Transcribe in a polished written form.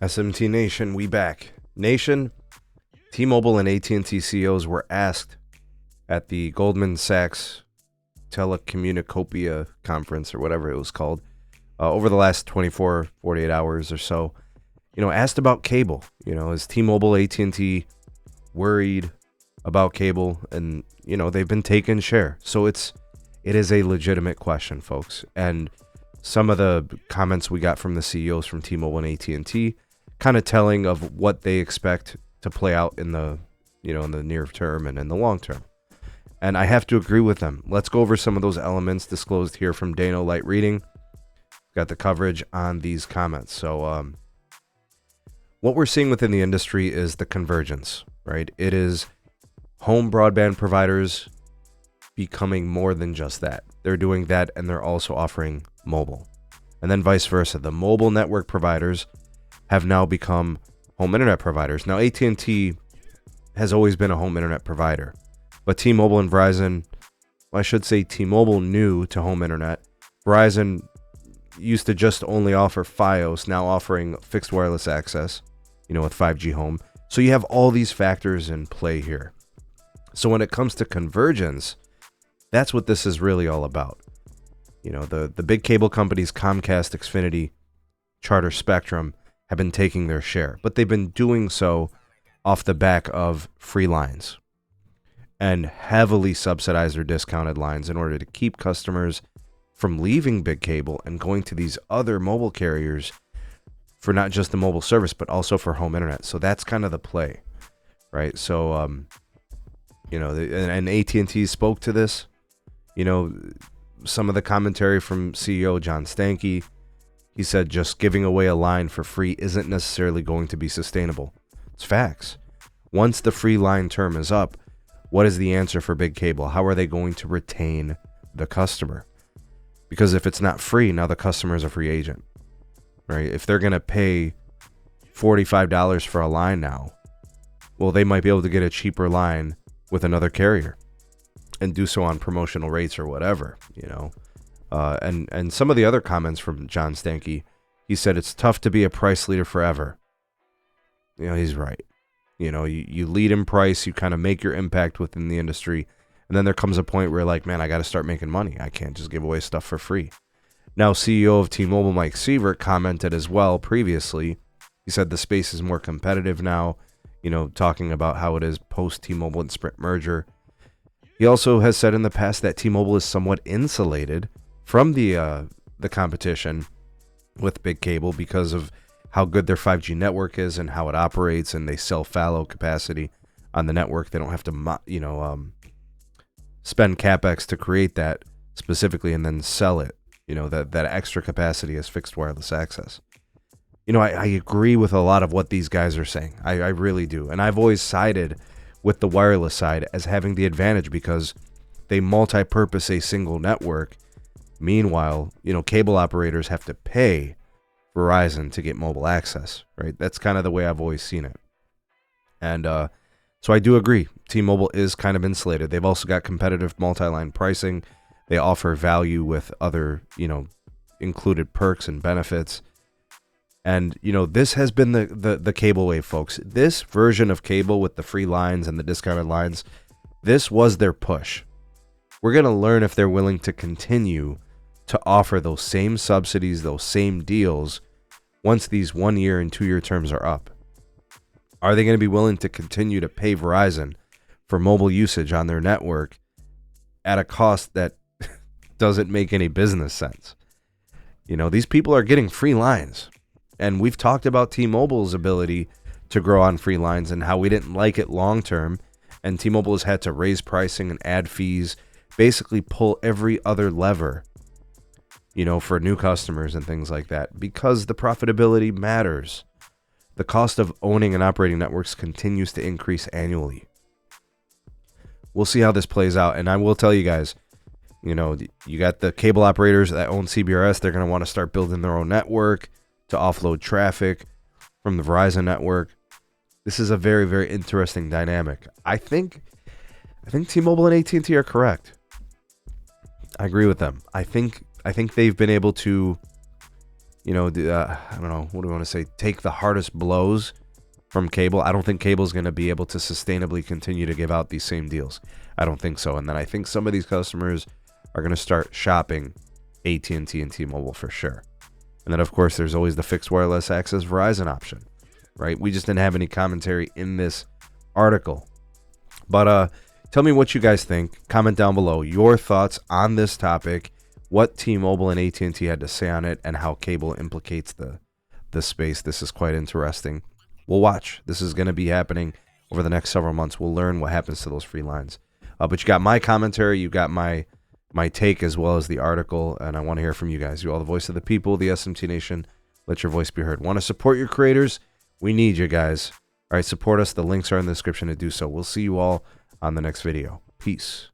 SMT Nation, we back. Nation, T-Mobile and AT&T CEOs were asked at the Goldman Sachs Telecommunicopia Conference, or whatever it was called, over the last 24, 48 hours or so, asked about cable. Is T-Mobile, AT&T worried about cable? And, they've been taking share. So it is a legitimate question, folks. And some of the comments we got from the CEOs from T-Mobile and AT&T kind of telling of what they expect to play out in the near term and in the long term. And I have to agree with them. Let's go over some of those elements disclosed here from Dano Light Reading. Got the coverage on these comments. So what we're seeing within the industry is the convergence, right? It is home broadband providers becoming more than just that. They're doing that, and they're also offering mobile. And then vice versa. The mobile network providers have now become home internet providers. Now, AT&T has always been a home internet provider, but T-Mobile and Verizon, well, I should say T-Mobile new to home internet. Verizon used to just only offer Fios, now offering fixed wireless access, with 5G home. So you have all these factors in play here. So when it comes to convergence, that's what this is really all about. The big cable companies, Comcast, Xfinity, Charter, Spectrum, have been taking their share, but they've been doing so off the back of free lines and heavily subsidized or discounted lines in order to keep customers from leaving big cable and going to these other mobile carriers for not just the mobile service, but also for home internet. So that's kind of the play, right? So, and AT&T spoke to this. Some of the commentary from CEO John Stankey, he said just giving away a line for free isn't necessarily going to be sustainable. It's facts. Once the free line term is up, what is the answer for big cable? How are they going to retain the customer? Because if it's not free, now the customer is a free agent, right? If they're going to pay $45 for a line now, well, they might be able to get a cheaper line with another carrier and do so on promotional rates or whatever, And some of the other comments from John Stankey, he said it's tough to be a price leader forever. He's right. You lead in price, you kind of make your impact within the industry, and then there comes a point where you're like, man, I got to start making money. I can't just give away stuff for free. Now, CEO of T-Mobile, Mike Sievert, commented as well previously. He said the space is more competitive now, talking about how it is post T-Mobile and Sprint merger. He also has said in the past that T-Mobile is somewhat insulated from the competition with big cable because of how good their 5G network is and how it operates, and they sell fallow capacity on the network. They don't have to, spend capex to create that specifically and then sell it. That extra capacity as fixed wireless access. I agree with a lot of what these guys are saying. I really do, and I've always sided with the wireless side as having the advantage because they multi-purpose a single network. Meanwhile, cable operators have to pay Verizon to get mobile access, right? That's kind of the way I've always seen it. And so I do agree. T-Mobile is kind of insulated. They've also got competitive multi-line pricing. They offer value with other, included perks and benefits. And, this has been the cable wave, folks. This version of cable with the free lines and the discounted lines, this was their push. We're going to learn if they're willing to continue to offer those same subsidies, those same deals, once these 1 year and 2 year terms are up. Are they going to be willing to continue to pay Verizon for mobile usage on their network at a cost that doesn't make any business sense? These people are getting free lines. And we've talked about T-Mobile's ability to grow on free lines and how we didn't like it long term. And T-Mobile has had to raise pricing and add fees, basically pull every other lever, for new customers and things like that, because the profitability matters. The cost of owning and operating networks continues to increase annually. We'll see how this plays out. And I will tell you guys, you got the cable operators that own CBRS. They're going to want to start building their own network to offload traffic from the Verizon network. This is a very, very interesting dynamic. I think T-Mobile and AT&T are correct. I agree with them. I think they've been able to I don't know, what do we want to say, take the hardest blows from cable. I don't think cable's going to be able to sustainably continue to give out these same deals. I don't think so. And then I think some of these customers are going to start shopping AT&T and T-Mobile for sure. And then, of course, there's always the fixed wireless access Verizon option, right? We just didn't have any commentary in this article. But tell me what you guys think. Comment down below your thoughts on this topic, what T-Mobile and AT&T had to say on it, and how cable implicates the space. This is quite interesting. We'll watch. This is going to be happening over the next several months. We'll learn what happens to those free lines. But you got my commentary, you got my take as well as the article, and I want to hear from you guys. You all the voice of the people, the SMT Nation. Let your voice be heard. Want to support your creators? We need you guys. All right, support us. The links are in the description to do so. We'll see you all on the next video. Peace.